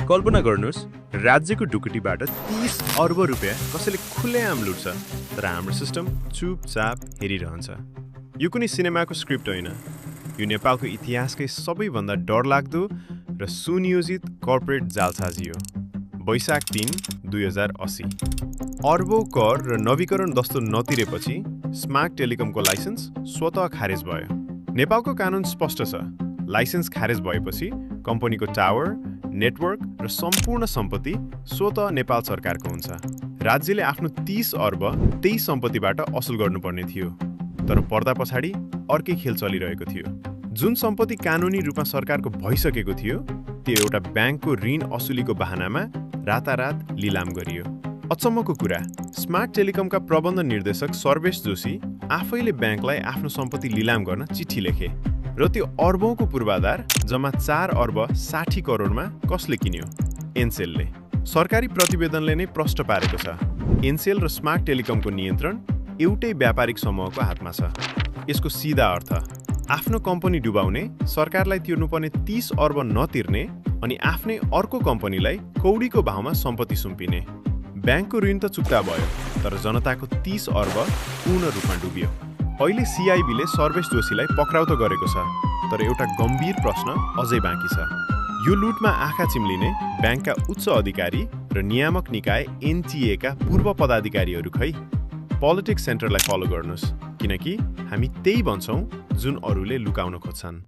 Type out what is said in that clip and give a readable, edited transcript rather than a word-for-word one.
कल्पना गर्नुहोस् राज्यको ढुकुटीबाट 30 अर्ब रुपियाँ कसैले खुलेआम लुट्छ, तर हाम्रो सिस्टम चुपचाप हेरिरहन्छ। यो कुनै सिनेमाको स्क्रिप्ट होइन, यो नेपालको इतिहासकै सबैभन्दा डरलाग्दो र सुनियोजित कर्पोरेट जालसाजी हो। वैशाख 3, 2080 अर्बौं कर र नवीकरण दस्तो नतिरेपछि स्मार्ट टेलिकमको लाइसेन्स स्वतः खारेज भयो। नेपालको कानुन स्पष्ट छ, लाइसेन्स खारेज भएपछि कम्पनीको टावर, नेटवर्क र सम्पूर्ण सम्पत्ति स्वतः नेपाल सरकारको हुन्छ। राज्यले आफ्नो 30 अर्ब त्यही सम्पत्तिबाट असुल गर्नुपर्ने थियो, तर पर्दा पछाडि अर्कै खेल चलिरहेको थियो। जुन सम्पत्ति कानुनी रूपमा सरकारको भइसकेको थियो, त्यो एउटा ब्याङ्कको ऋण असुलीको बहानामा रातारात लिलाम गरियो। अचम्मको कुरा, स्मार्ट टेलिकमका प्रबन्ध निर्देशक सर्वेश जोशी आफैले ब्याङ्कलाई आफ्नो सम्पत्ति लिलाम गर्न चिठी लेखे र त्यो अर्बौंको पूर्वाधार जम्मा 4 अर्ब 60 करोडमा कसले किन्यो? एनसेलले। सरकारी प्रतिवेदनले नै प्रष्ट पारेको छ, एनसेल र स्मार्ट टेलिकमको नियन्त्रण एउटै व्यापारिक समूहको हातमा छ। यसको सिधा अर्थ, आफ्नो कम्पनी डुबाउने, सरकारलाई तिर्नुपर्ने 30 अर्ब नतिर्ने अनि आफ्नै अर्को कम्पनीलाई कौडीको भावमा सम्पत्ति सुम्पिने। ब्याङ्कको ऋण त चुक्ता भयो, तर जनताको 30 अर्ब पूर्ण रूपमा डुब्यो। अहिले सिआइबीले सर्वेश जोशीलाई पक्राउ त गरेको छ, तर एउटा गम्भीर प्रश्न अझै बाँकी छ। यो लुटमा आँखा चिम्लिने ब्याङ्कका उच्च अधिकारी र नियामक निकाय एनटिएका पूर्व पदाधिकारीहरू खै? पोलिटिक्स सेन्टरलाई फलो गर्नुहोस्, किनकि हामी त्यही भन्छौँ जुन अरूले लुकाउन खोज्छन्।